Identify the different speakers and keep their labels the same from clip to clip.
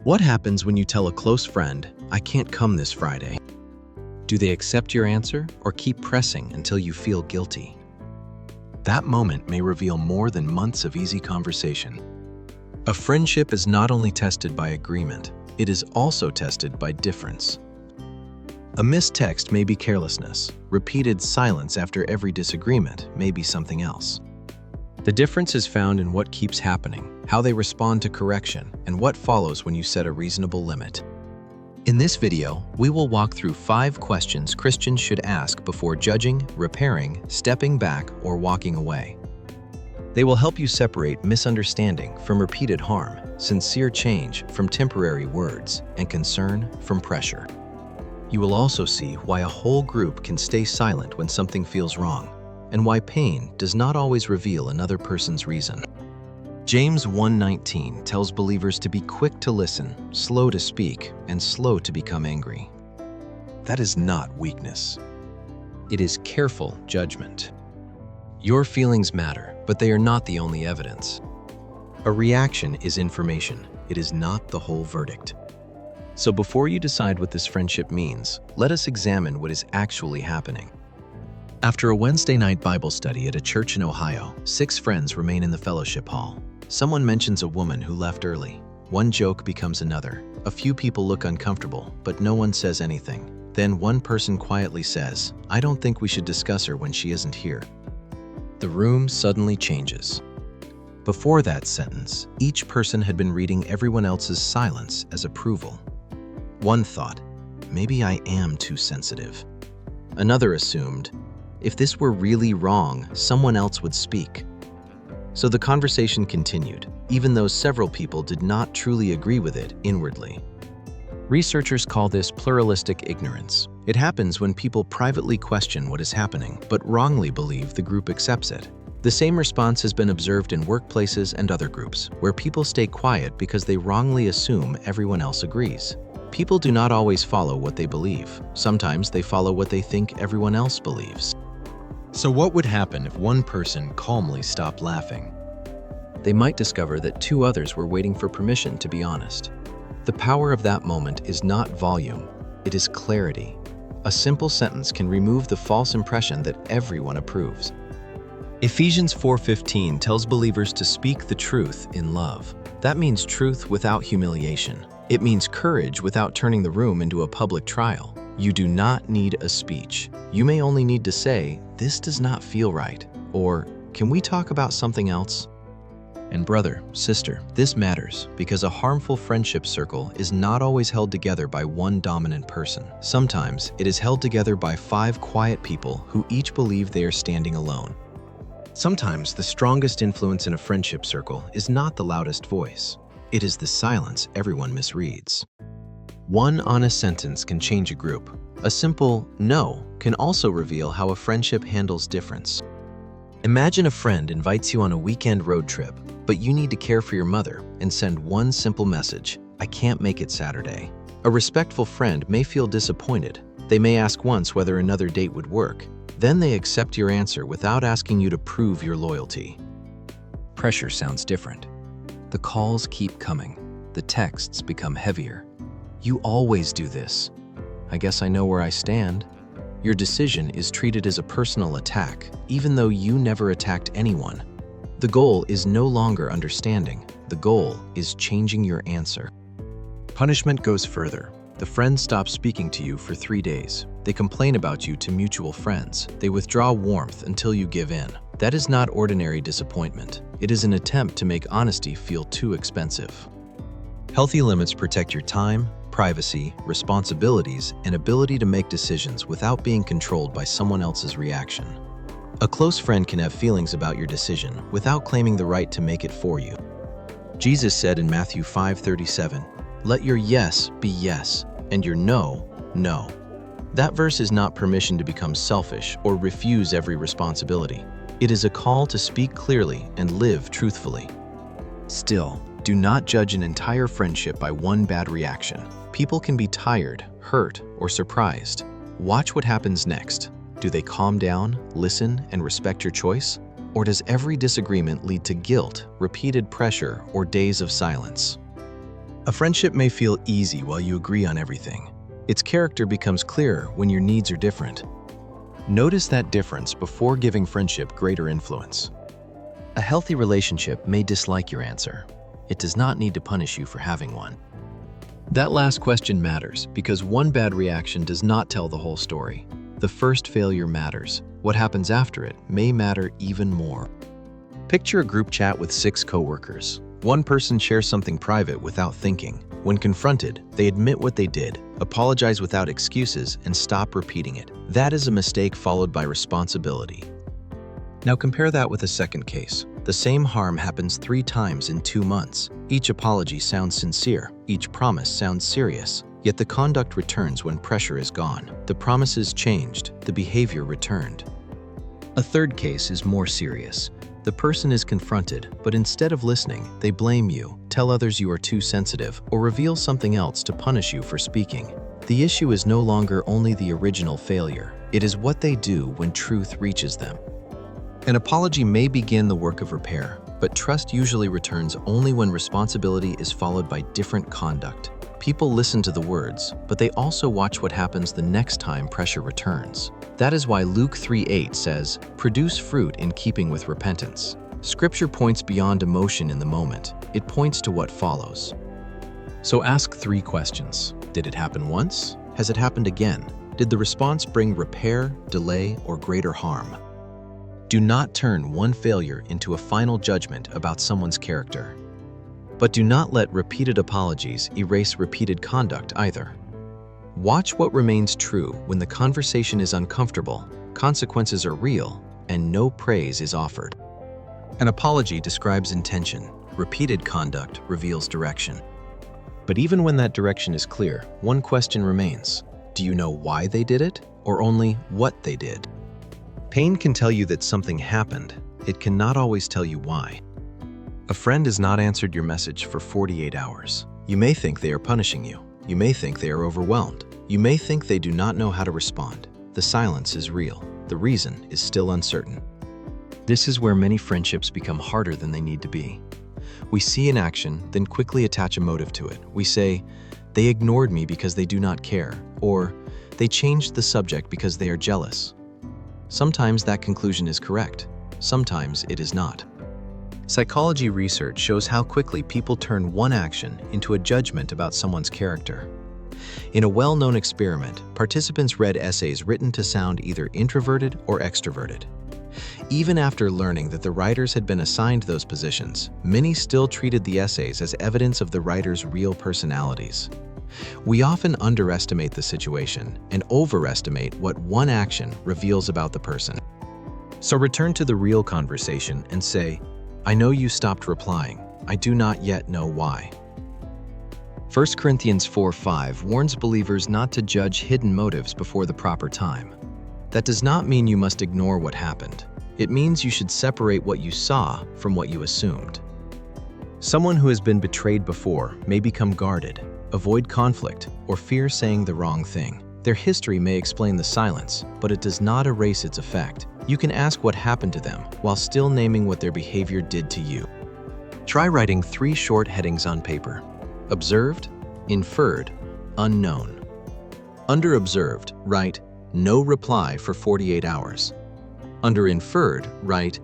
Speaker 1: What happens when you tell a close friend, "I can't come this Friday"? Do they accept your answer or keep pressing until you feel guilty? That moment may reveal more than months of easy conversation. A friendship is not only tested by agreement, it is also tested by difference. A missed text may be carelessness. Repeated silence after every disagreement may be something else. The difference is found in what keeps happening, how they respond to correction, and what follows when you set a reasonable limit. In this video, we will walk through 5 questions Christians should ask before judging, repairing, stepping back, or walking away. They will help you separate misunderstanding from repeated harm, sincere change from temporary words, and concern from pressure. You will also see why a whole group can stay silent when something feels wrong, and why pain does not always reveal another person's reason. James 1:19 tells believers to be quick to listen, slow to speak, and slow to become angry. That is not weakness. It is careful judgment. Your feelings matter, but they are not the only evidence. A reaction is information. It is not the whole verdict. So before you decide what this friendship means, let us examine what is actually happening. After a Wednesday night Bible study at a church in Ohio, 6 friends remain in the fellowship hall. Someone mentions a woman who left early. One joke becomes another. A few people look uncomfortable, but no one says anything. Then one person quietly says, "I don't think we should discuss her when she isn't here." The room suddenly changes. Before that sentence, each person had been reading everyone else's silence as approval. One thought, "Maybe I am too sensitive." Another assumed, "If this were really wrong, someone else would speak." So the conversation continued, even though several people did not truly agree with it inwardly. Researchers call this pluralistic ignorance. It happens when people privately question what is happening, but wrongly believe the group accepts it. The same response has been observed in workplaces and other groups, where people stay quiet because they wrongly assume everyone else agrees. People do not always follow what they believe. Sometimes they follow what they think everyone else believes. So what would happen if one person calmly stopped laughing? They might discover that 2 others were waiting for permission to be honest. The power of that moment is not volume, it is clarity. A simple sentence can remove the false impression that everyone approves. Ephesians 4:15 tells believers to speak the truth in love. That means truth without humiliation. It means courage without turning the room into a public trial. You do not need a speech. You may only need to say, "This does not feel right," or "Can we talk about something else?" And brother, sister, this matters because a harmful friendship circle is not always held together by one dominant person. Sometimes it is held together by 5 quiet people who each believe they are standing alone. Sometimes the strongest influence in a friendship circle is not the loudest voice. It is the silence everyone misreads. One honest sentence can change a group. A simple "no" can also reveal how a friendship handles difference. Imagine a friend invites you on a weekend road trip, but you need to care for your mother and send one simple message, "I can't make it Saturday." A respectful friend may feel disappointed. They may ask once whether another date would work. Then they accept your answer without asking you to prove your loyalty. Pressure sounds different. The calls keep coming. The texts become heavier. "You always do this." "I guess I know where I stand." Your decision is treated as a personal attack, even though you never attacked anyone. The goal is no longer understanding. The goal is changing your answer. Punishment goes further. The friend stops speaking to you for 3 days. They complain about you to mutual friends. They withdraw warmth until you give in. That is not ordinary disappointment. It is an attempt to make honesty feel too expensive. Healthy limits protect your time, privacy, responsibilities, and ability to make decisions without being controlled by someone else's reaction. A close friend can have feelings about your decision without claiming the right to make it for you. Jesus said in Matthew 5:37, "Let your yes be yes, and your no, no." That verse is not permission to become selfish or refuse every responsibility. It is a call to speak clearly and live truthfully. Still, do not judge an entire friendship by one bad reaction. People can be tired, hurt, or surprised. Watch what happens next. Do they calm down, listen, and respect your choice? Or does every disagreement lead to guilt, repeated pressure, or days of silence? A friendship may feel easy while you agree on everything. Its character becomes clearer when your needs are different. Notice that difference before giving friendship greater influence. A healthy relationship may dislike your answer. It does not need to punish you for having one. That last question matters because one bad reaction does not tell the whole story. The first failure matters. What happens after it may matter even more. Picture a group chat with 6 coworkers. One person shares something private without thinking. When confronted, they admit what they did, apologize without excuses, and stop repeating it. That is a mistake followed by responsibility. Now compare that with a second case. The same harm happens 3 times in 2 months. Each apology sounds sincere. Each promise sounds serious. Yet the conduct returns when pressure is gone. The promises changed. The behavior returned. A third case is more serious. The person is confronted, but instead of listening, they blame you, tell others you are too sensitive, or reveal something else to punish you for speaking. The issue is no longer only the original failure. It is what they do when truth reaches them. An apology may begin the work of repair, but trust usually returns only when responsibility is followed by different conduct. People listen to the words, but they also watch what happens the next time pressure returns. That is why Luke 3:8 says, "Produce fruit in keeping with repentance." Scripture points beyond emotion in the moment. It points to what follows. So ask 3 questions. Did it happen once? Has it happened again? Did the response bring repair, delay, or greater harm? Do not turn one failure into a final judgment about someone's character. But do not let repeated apologies erase repeated conduct either. Watch what remains true when the conversation is uncomfortable, consequences are real, and no praise is offered. An apology describes intention. Repeated conduct reveals direction. But even when that direction is clear, one question remains. Do you know why they did it, or only what they did? Pain can tell you that something happened. It cannot always tell you why. A friend has not answered your message for 48 hours. You may think they are punishing you. You may think they are overwhelmed. You may think they do not know how to respond. The silence is real. The reason is still uncertain. This is where many friendships become harder than they need to be. We see an action, then quickly attach a motive to it. We say, "They ignored me because they do not care," or "They changed the subject because they are jealous." Sometimes that conclusion is correct. Sometimes it is not. Psychology research shows how quickly people turn one action into a judgment about someone's character. In a well-known experiment, participants read essays written to sound either introverted or extroverted. Even after learning that the writers had been assigned those positions, many still treated the essays as evidence of the writers' real personalities. We often underestimate the situation and overestimate what one action reveals about the person. So return to the real conversation and say, "I know you stopped replying. I do not yet know why." 1 Corinthians 4:5 warns believers not to judge hidden motives before the proper time. That does not mean you must ignore what happened. It means you should separate what you saw from what you assumed. Someone who has been betrayed before may become guarded, avoid conflict, or fear saying the wrong thing. Their history may explain the silence, but it does not erase its effect. You can ask what happened to them while still naming what their behavior did to you. Try writing 3 short headings on paper. Observed, inferred, unknown. Under observed, write, "No reply for 48 hours." Under inferred, write,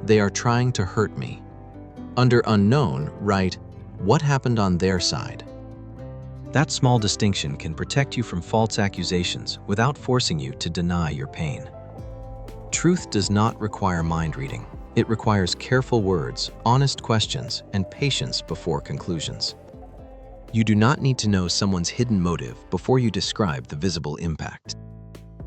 Speaker 1: "They are trying to hurt me." Under unknown, write, "What happened on their side?" That small distinction can protect you from false accusations without forcing you to deny your pain. Truth does not require mind reading. It requires careful words, honest questions, and patience before conclusions. You do not need to know someone's hidden motive before you describe the visible impact.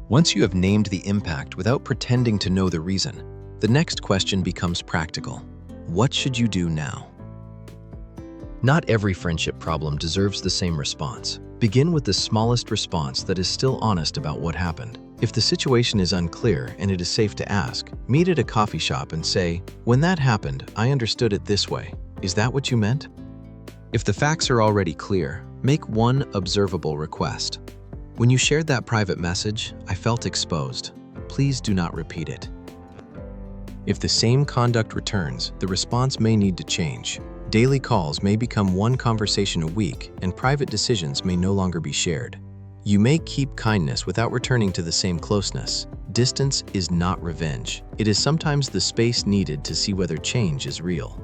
Speaker 1: Once you have named the impact without pretending to know the reason, the next question becomes practical. What should you do now? Not every friendship problem deserves the same response. Begin with the smallest response that is still honest about what happened. If the situation is unclear and it is safe to ask, meet at a coffee shop and say, "When that happened, I understood it this way. Is that what you meant?" If the facts are already clear, make one observable request. "When you shared that private message, I felt exposed. Please do not repeat it." If the same conduct returns, the response may need to change. Daily calls may become one conversation a week, and private decisions may no longer be shared. You may keep kindness without returning to the same closeness. Distance is not revenge. It is sometimes the space needed to see whether change is real.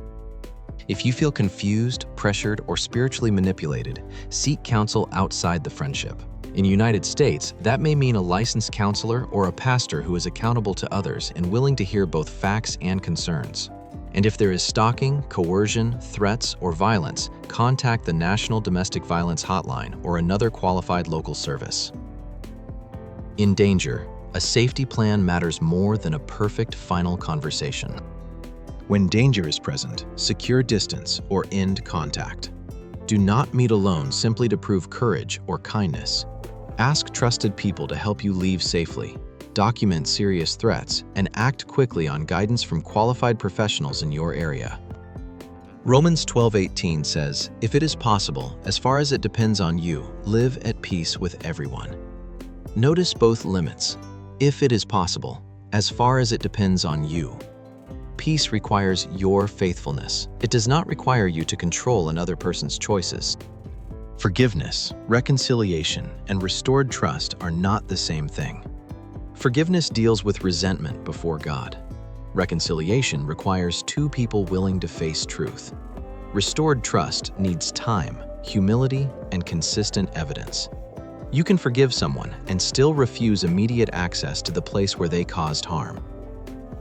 Speaker 1: If you feel confused, pressured, or spiritually manipulated, seek counsel outside the friendship. In the United States, that may mean a licensed counselor or a pastor who is accountable to others and willing to hear both facts and concerns. And if there is stalking, coercion, threats, or violence, contact the National Domestic Violence Hotline or another qualified local service. In danger, a safety plan matters more than a perfect final conversation. When danger is present, secure distance or end contact. Do not meet alone simply to prove courage or kindness. Ask trusted people to help you leave safely. Document serious threats, and act quickly on guidance from qualified professionals in your area. Romans 12:18 says, "If it is possible, as far as it depends on you, live at peace with everyone." Notice both limits. If it is possible, as far as it depends on you. Peace requires your faithfulness. It does not require you to control another person's choices. Forgiveness, reconciliation, and restored trust are not the same thing. Forgiveness deals with resentment before God. Reconciliation requires two people willing to face truth. Restored trust needs time, humility, and consistent evidence. You can forgive someone and still refuse immediate access to the place where they caused harm.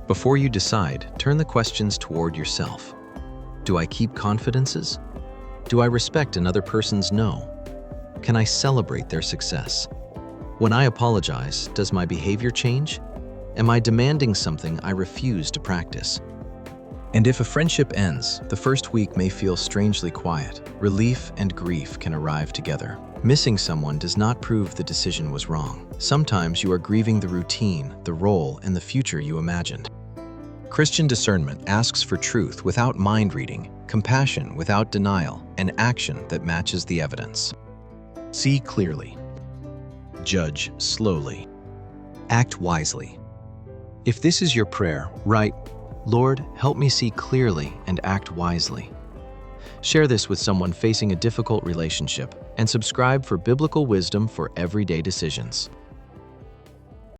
Speaker 1: Before you decide, turn the questions toward yourself. Do I keep confidences? Do I respect another person's no? Can I celebrate their success? When I apologize, does my behavior change? Am I demanding something I refuse to practice? And if a friendship ends, the first week may feel strangely quiet. Relief and grief can arrive together. Missing someone does not prove the decision was wrong. Sometimes you are grieving the routine, the role, and the future you imagined. Christian discernment asks for truth without mind reading, compassion without denial, and action that matches the evidence. See clearly. Judge slowly. Act wisely. If this is your prayer, write, "Lord, help me see clearly and act wisely." Share this with someone facing a difficult relationship, and subscribe for biblical wisdom for everyday decisions.